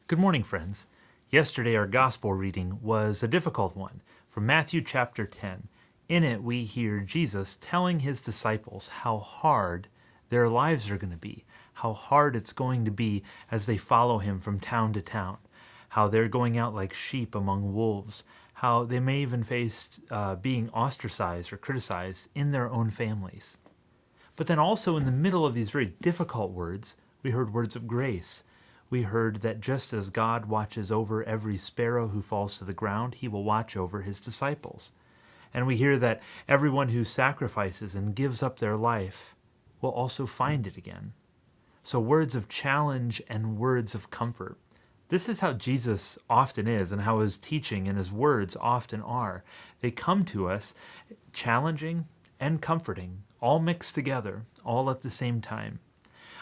Good morning, friends. Yesterday, our gospel reading was a difficult one from Matthew chapter 10. In it, we hear Jesus telling his disciples how hard their lives are going to be, how hard it's going to be as they follow him from town to town, how they're going out like sheep among wolves, how they may even face being ostracized or criticized in their own families. But then also in the middle of these very difficult words, we heard words of grace. We heard that just as God watches over every sparrow who falls to the ground, he will watch over his disciples. And we hear that everyone who sacrifices and gives up their life will also find it again. So words of challenge and words of comfort. This is how Jesus often is and how his teaching and his words often are. They come to us challenging and comforting, all mixed together, all at the same time.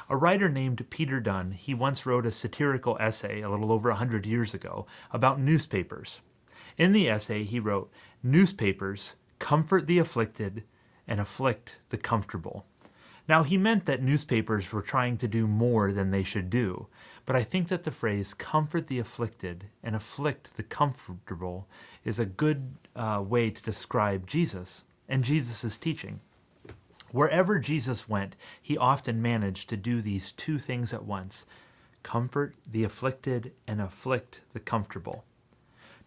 A writer named Peter Dunn, he once wrote a satirical essay a little over 100 years ago about newspapers. In the essay, he wrote, "Newspapers comfort the afflicted and afflict the comfortable." Now, he meant that newspapers were trying to do more than they should do, but I think that the phrase comfort the afflicted and afflict the comfortable is a good way to describe Jesus and Jesus' teaching. Wherever Jesus went, he often managed to do these two things at once: comfort the afflicted and afflict the comfortable.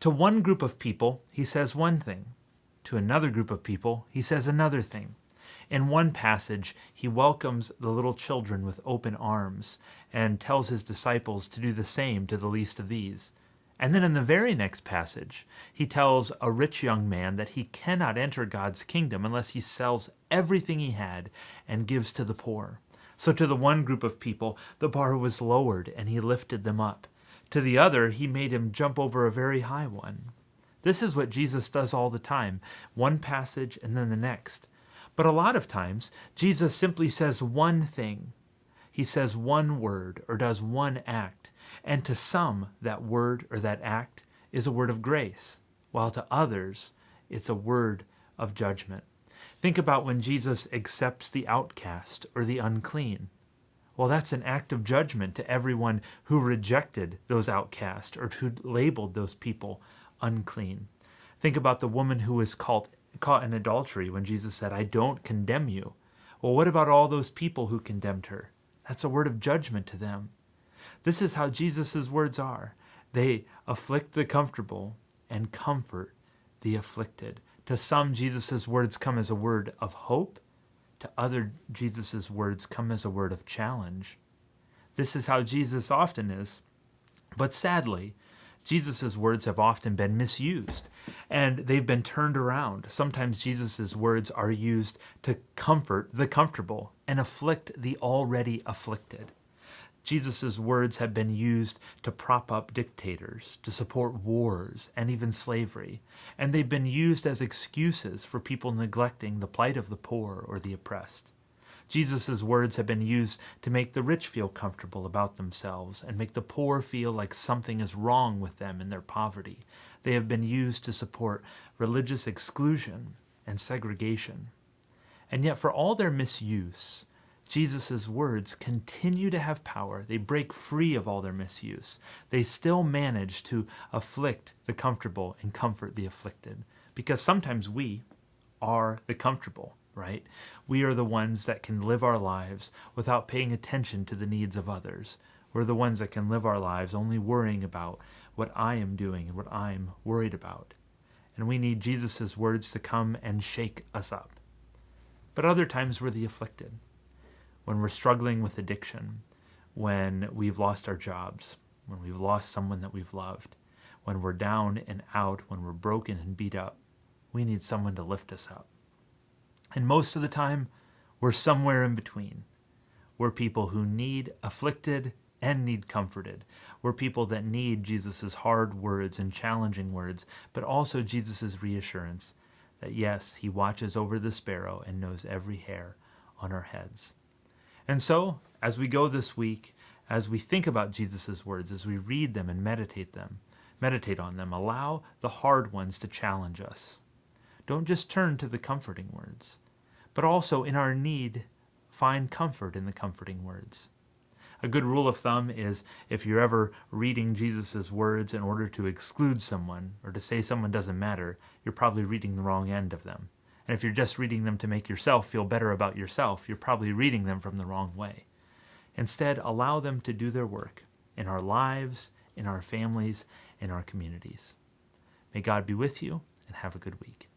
To one group of people, he says one thing. To another group of people, he says another thing. In one passage, he welcomes the little children with open arms and tells his disciples to do the same to the least of these. And then in the very next passage, he tells a rich young man that he cannot enter God's kingdom unless he sells everything he had and gives to the poor. So to the one group of people, the bar was lowered and he lifted them up. To the other, he made him jump over a very high one. This is what Jesus does all the time, one passage and then the next. But a lot of times, Jesus simply says one thing. He says one word or does one act. And to some, that word or that act is a word of grace, while to others, it's a word of judgment. Think about when Jesus accepts the outcast or the unclean. Well, that's an act of judgment to everyone who rejected those outcasts or who labeled those people unclean. Think about the woman who was caught in adultery when Jesus said, "I don't condemn you." Well, what about all those people who condemned her? That's a word of judgment to them. This is how Jesus' words are. They afflict the comfortable and comfort the afflicted. To some, Jesus' words come as a word of hope. To other, Jesus' words come as a word of challenge. This is how Jesus often is. But sadly, Jesus' words have often been misused, and they've been turned around. Sometimes Jesus' words are used to comfort the comfortable and afflict the already afflicted. Jesus' words have been used to prop up dictators, to support wars, and even slavery. And they've been used as excuses for people neglecting the plight of the poor or the oppressed. Jesus' words have been used to make the rich feel comfortable about themselves and make the poor feel like something is wrong with them in their poverty. They have been used to support religious exclusion and segregation. And yet, for all their misuse, Jesus' words continue to have power. They break free of all their misuse. They still manage to afflict the comfortable and comfort the afflicted. Because sometimes we are the comfortable, right? We are the ones that can live our lives without paying attention to the needs of others. We're the ones that can live our lives only worrying about what I am doing and what I'm worried about. And we need Jesus' words to come and shake us up. But other times we're the afflicted. When we're struggling with addiction, when we've lost our jobs, when we've lost someone that we've loved, when we're down and out, when we're broken and beat up, we need someone to lift us up. And most of the time, we're somewhere in between. We're people who need afflicted and need comforted. We're people that need Jesus' hard words and challenging words, but also Jesus' reassurance that yes, he watches over the sparrow and knows every hair on our heads. And so, as we go this week, as we think about Jesus' words, as we read them and meditate on them, allow the hard ones to challenge us. Don't just turn to the comforting words, but also in our need, find comfort in the comforting words. A good rule of thumb is if you're ever reading Jesus' words in order to exclude someone or to say someone doesn't matter, you're probably reading the wrong end of them. And if you're just reading them to make yourself feel better about yourself, you're probably reading them from the wrong way. Instead, allow them to do their work in our lives, in our families, in our communities. May God be with you, and have a good week.